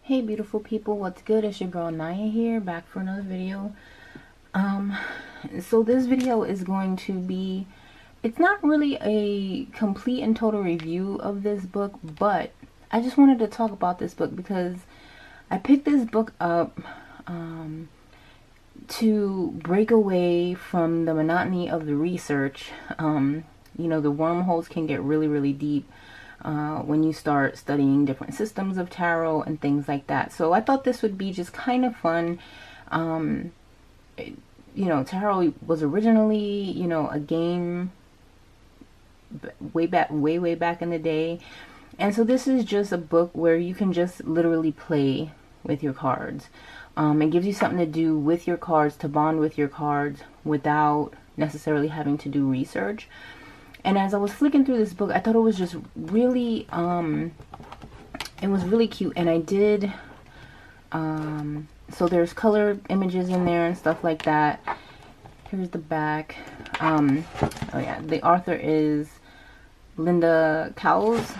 Hey beautiful people, what's good? It's your girl Naya here, back for another video. So this video is going to be, it's not really a complete and total review of this book, but I just wanted to talk about this book because I picked this book up to break away from the monotony of the research. You know, the wormholes can get really deep when you start studying different systems of tarot and things like that. So I thought this would be just kind of fun. You know, tarot was originally, you know, a game way back in the day. And so this is just a book where you can just literally play with your cards. It gives you something to do with your cards, to bond with your cards without necessarily having to do research. And as I was flicking through this book, I thought it was just really, it was really cute. And I did, so there's color images in there and stuff like that. Here's the back. Oh yeah, the author is Lynda Cowles.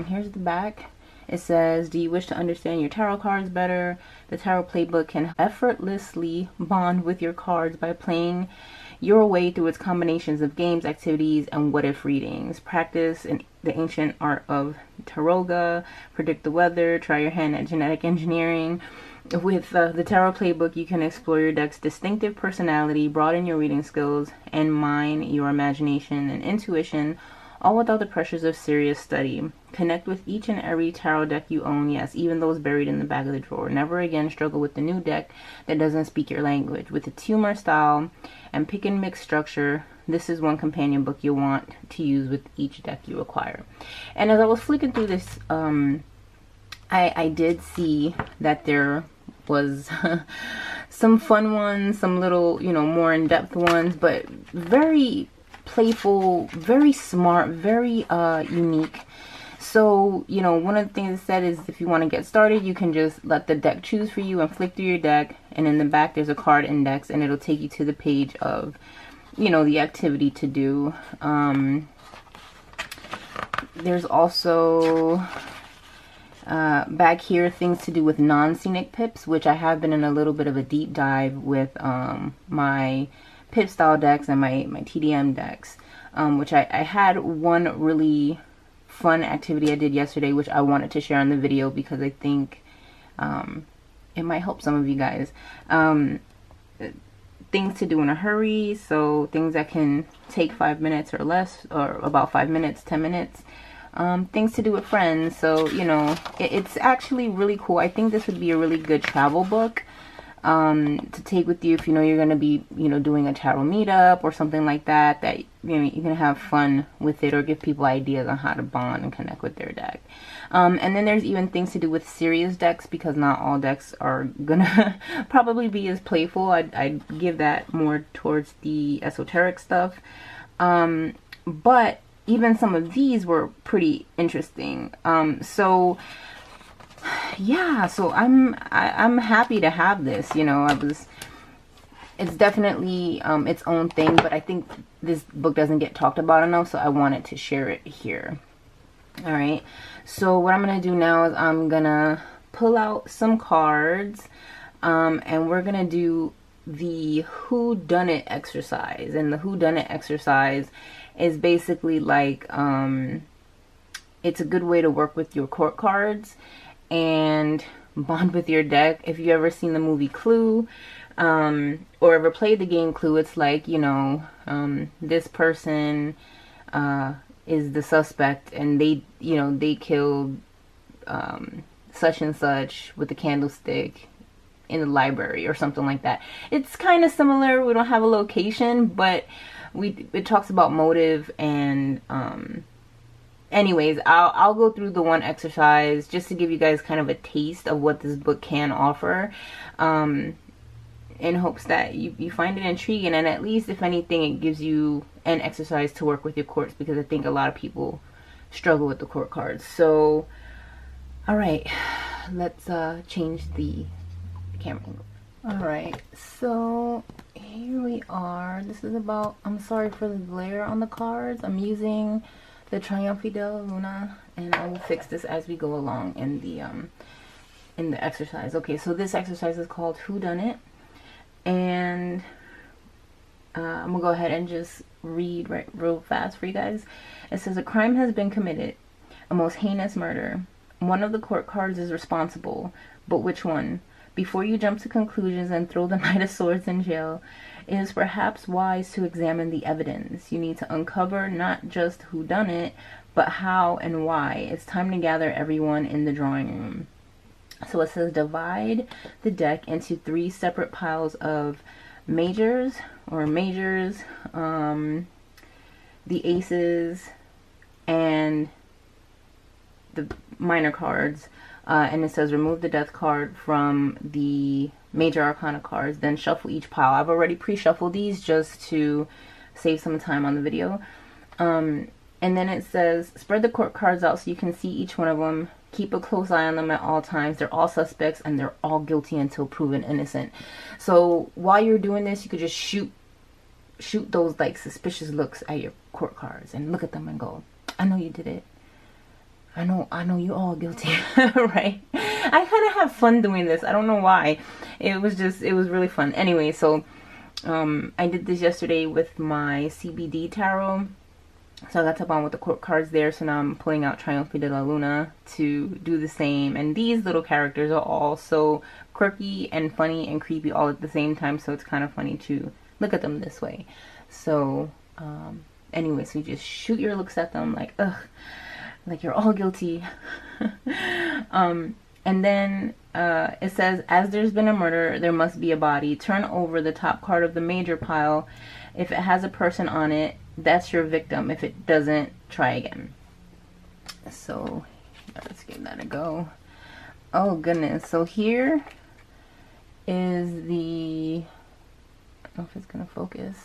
Here's the back. It says, do you wish to understand your tarot cards better? The Tarot Playbook can effortlessly bond with your cards by playing your way through its combinations of games, activities, and what-if readings. Practice in the ancient art of taroga, predict the weather, try your hand at genetic engineering. With the Tarot Playbook, you can explore your deck's distinctive personality, broaden your reading skills, and mine your imagination and intuition, all without the pressures of serious study. Connect with each and every tarot deck you own, yes, even those buried in the back of the drawer. Never again struggle with the new deck that doesn't speak your language. With its humor, style, and pick and mix structure, this is one companion book you'll want to use with each deck you acquire. And as I was flicking through this, I did see that there was some fun ones, some little, you know, more in-depth ones, but very playful, very smart, very unique. So, you know, one of the things it said is if you want to get started, you can just let the deck choose for you and flick through your deck, and in the back there's a card index and it'll take you to the page of, you know, the activity to do. There's also back here things to do with non-scenic pips, which I have been in a little bit of a deep dive with my pip style decks and my TDM decks, which I had one really fun activity I did yesterday, which I wanted to share on the video because I think it might help some of you guys. Things to do in a hurry, so things that can take 5 minutes or less, or about 5 minutes, 10 minutes. Things to do with friends, so you know, it's actually really cool. I think this would be a really good travel book to take with you if you know you're going to be, you know, doing a tarot meetup or something like that, that, you know, you can have fun with it or give people ideas on how to bond and connect with their deck. And then there's even things to do with serious decks, because not all decks are gonna probably be as playful. I'd give that more towards the esoteric stuff. But even some of these were pretty interesting. So yeah, so I'm happy to have this. You know, it's definitely its own thing, but I think this book doesn't get talked about enough, so I wanted to share it here. All right, so what I'm gonna do now is I'm gonna pull out some cards, and we're gonna do the Whodunit exercise. And the Whodunit exercise is basically like, it's a good way to work with your court cards and bond with your deck. If you ever seen the movie Clue, or ever played the game Clue, it's like, you know, this person is the suspect, and they, you know, they killed such and such with a candlestick in the library or something like that. It's kind of similar. We don't have a location, but it talks about motive. And anyways, I'll go through the one exercise just to give you guys kind of a taste of what this book can offer, in hopes that you find it intriguing, and at least, if anything, it gives you an exercise to work with your courts, because I think a lot of people struggle with the court cards. So all right, let's change the camera angle. All right, so here we are. This is about, I'm sorry for the glare on the cards. I'm using the Trionfi Luna, and I will fix this as we go along in the in the exercise. Okay, so this exercise is called Whodunit, and I'm gonna go ahead and just read real fast for you guys. It says, a crime has been committed, a most heinous murder. One of the court cards is responsible, but which one? Before you jump to conclusions and throw the Knight of Swords in jail, it is perhaps wise to examine the evidence. You need to uncover not just who done it, but how and why. It's time to gather everyone in the drawing room. So it says, divide the deck into 3 separate piles of majors, the aces, and the minor cards. And it says, remove the death card from the major arcana cards, then shuffle each pile. I've already pre-shuffled these just to save some time on the video. And then it says, spread the court cards out so you can see each one of them. Keep a close eye on them at all times. They're all suspects and they're all guilty until proven innocent. So while you're doing this, you could just shoot those like suspicious looks at your court cards and look at them and go, I know you did it. I know you all guilty, right? I kind of have fun doing this. I don't know why. It was really fun. Anyway, so I did this yesterday with my CBD tarot. So I got to bond with the court cards there. So now I'm pulling out Trionfi de la Luna to do the same. And these little characters are all so quirky and funny and creepy all at the same time. So it's kind of funny to look at them this way. So anyway, so you just shoot your looks at them like, ugh, like you're all guilty. And then it says, as there's been a murder, there must be a body. Turn over the top card of the major pile. If it has a person on it, that's your victim. If it doesn't, try again. So let's give that a go. Oh goodness. So here is the, I don't know if it's gonna focus.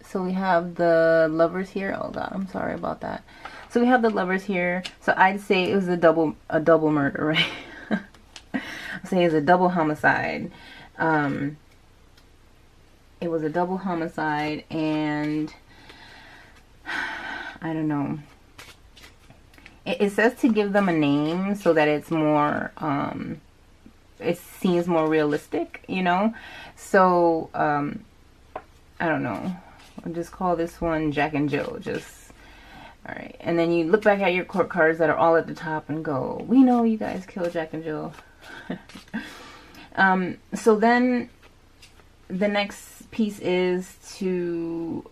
So we have the lovers here. Oh god, I'm sorry about that. So we have the lovers here. So I'd say it was a double murder, right? I'd say it's a double homicide. It was a double homicide, and I don't know. It says to give them a name so that it's more, it seems more realistic, you know? So, I don't know. I'll just call this one Jack and Jill. Alright. And then you look back at your court cards that are all at the top and go, we know you guys killed Jack and Jill. So then the next piece is to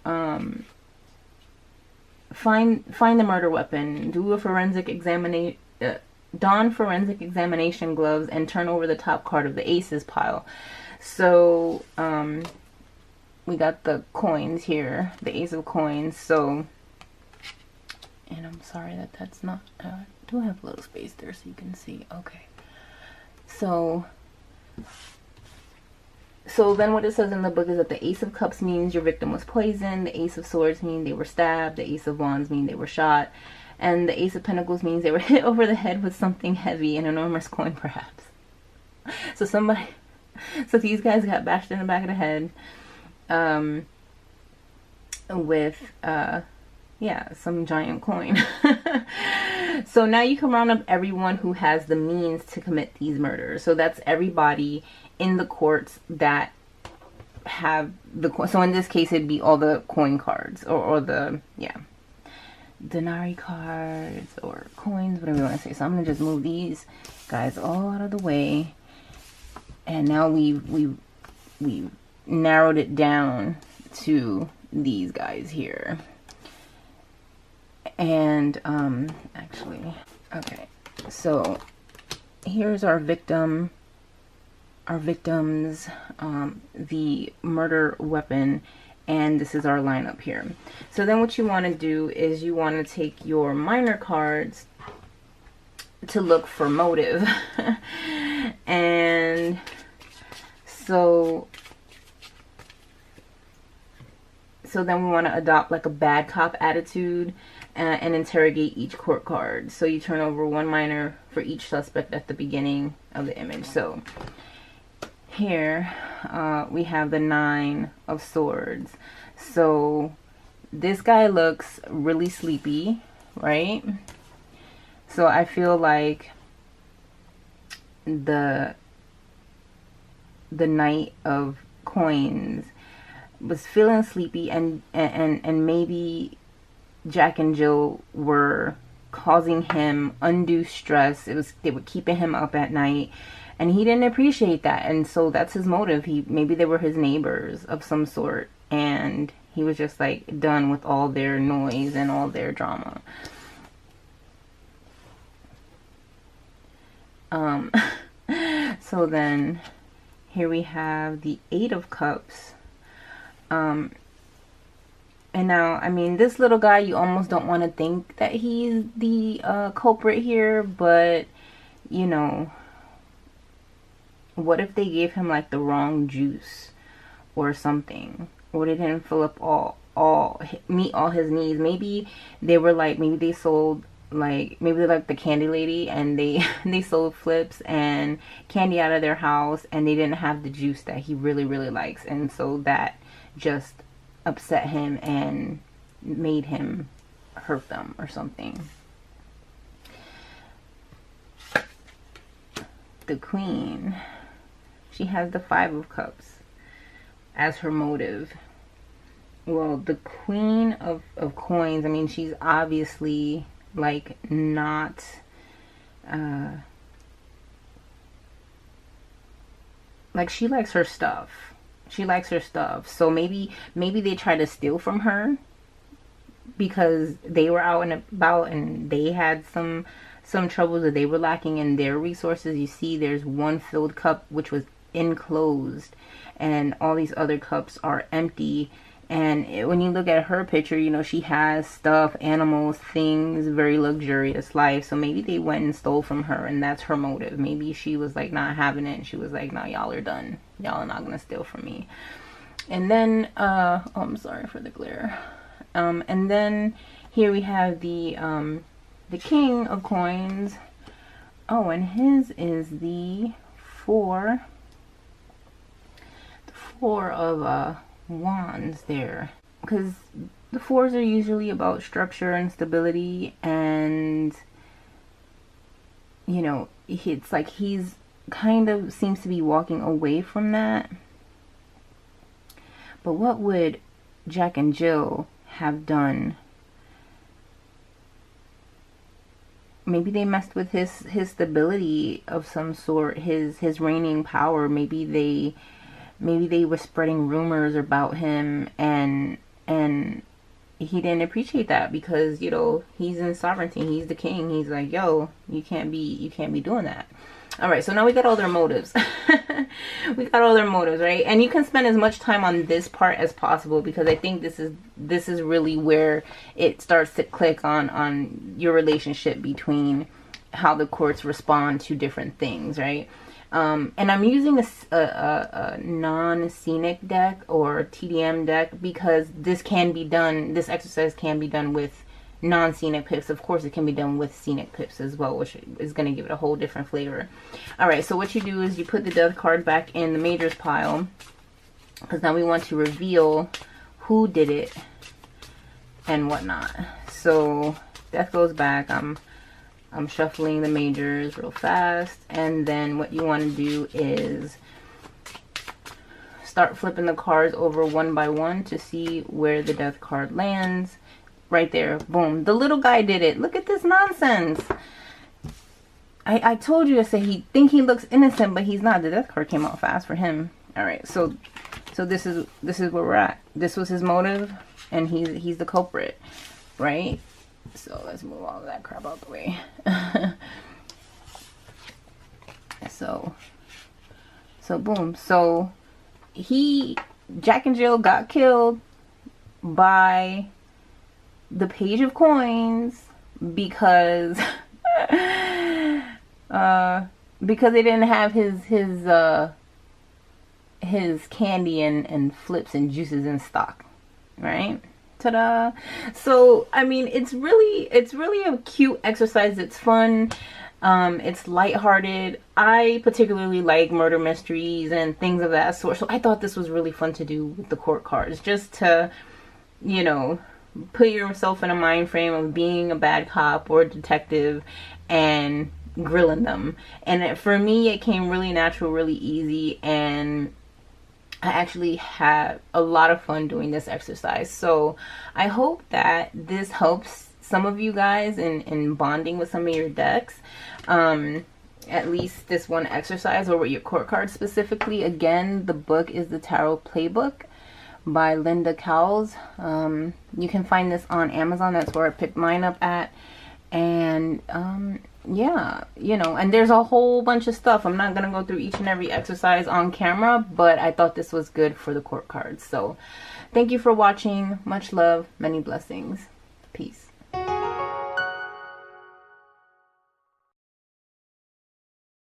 find the murder weapon, do a forensic examination, don forensic examination gloves, and turn over the top card of the aces pile. So we got the coins here, the ace of coins. So, and I'm sorry that that's not, I do have a little space there so you can see. Okay, so then what it says in the book is that the Ace of Cups means your victim was poisoned, the Ace of Swords means they were stabbed, the Ace of Wands means they were shot, and the Ace of Pentacles means they were hit over the head with something heavy, an enormous coin perhaps. So these guys got bashed in the back of the head with, yeah, some giant coin. So now you can round up everyone who has the means to commit these murders. So that's everybody in the courts that have the coin. So in this case, it'd be all the coin cards or the, yeah, denarii cards or coins, whatever you want to say. So I'm going to just move these guys all out of the way. And now we've narrowed it down to these guys here. And actually, okay, so here's our victims, the murder weapon, and this is our lineup here. So then what you want to do is you want to take your minor cards to look for motive. And so then we want to adopt like a bad cop attitude and interrogate each court card. So you turn over one minor for each suspect at the beginning of the image. So here we have the 9 of Swords. So this guy looks really sleepy, right? So I feel like the Knight of Coins was feeling sleepy, and maybe Jack and Jill were causing him undue stress. They were keeping him up at night, and he didn't appreciate that, and so that's his motive. Maybe they were his neighbors of some sort, and he was just like done with all their noise and all their drama. So then here we have the Eight of Cups. And now, I mean, this little guy, you almost don't want to think that he's the culprit here, but, you know, what if they gave him like the wrong juice or something, or they didn't fill up meet all his needs? Maybe they were like, maybe they sold, like, maybe they're like the candy lady, and they sold flips and candy out of their house, and they didn't have the juice that he really, really likes, and so that just upset him and made him hurt them or something. The Queen, she has the Five of Cups as her motive. Well, the Queen of Coins, I mean, she's obviously like not like, she likes her stuff. She likes her stuff. So maybe they try to steal from her because they were out and about and they had some troubles that they were lacking in their resources. You see, there's one filled cup which was enclosed, and all these other cups are empty. And when you look at her picture, you know, she has stuff, animals, things, very luxurious life. So maybe they went and stole from her, and that's her motive. Maybe she was like not having it, and she was like, "No, y'all are done. Y'all are not gonna steal from me." And then, oh, I'm sorry for the glare. And then here we have the King of Coins. Oh, and his is the Four of Wands there, because the fours are usually about structure and stability, and you know, it's like he's kind of seems to be walking away from that. But what would Jack and Jill have done? Maybe they messed with his stability of some sort, his reigning power. Maybe they were spreading rumors about him, and he didn't appreciate that because, you know, he's in sovereignty. He's the king. He's like, yo, you can't be doing that. All right, so now we got all their motives. We got all their motives, right? And you can spend as much time on this part as possible, because I think this is really where it starts to click on your relationship between how the courts respond to different things, right? And I'm using a non-scenic deck or TDM deck because this exercise can be done with non-scenic pips. Of course, it can be done with scenic pips as well, which is going to give it a whole different flavor. Alright, so what you do is you put the death card back in the majors pile, because now we want to reveal who did it and whatnot. So death goes back. I'm shuffling the majors real fast, and then what you want to do is start flipping the cards over one by one to see where the death card lands. Right there, boom, the little guy did it. Look at this nonsense. I told you to say he looks innocent, but he's not. The death card came out fast for him. All right, so this is where we're at. This was his motive, and he's the culprit, right? So let's move all of that crap out the way. So boom. So Jack and Jill got killed by the Page of Coins because they didn't have his candy and flips and juices in stock, right? Ta-da! So I mean, it's really a cute exercise. It's fun. It's lighthearted. I particularly like murder mysteries and things of that sort. So I thought this was really fun to do with the court cards, just to, you know, put yourself in a mind frame of being a bad cop or a detective and grilling them. And for me, it came really natural, really easy, and I actually had a lot of fun doing this exercise. So I hope that this helps some of you guys in bonding with some of your decks. At least this one exercise, or with your court cards specifically. Again, the book is the Tarot Playbook by Lynda Cowles. You can find this on Amazon. That's where I picked mine up at. And yeah, you know, and there's a whole bunch of stuff. I'm not gonna go through each and every exercise on camera, but I thought this was good for the court cards. So thank you for watching. Much love, many blessings. Peace.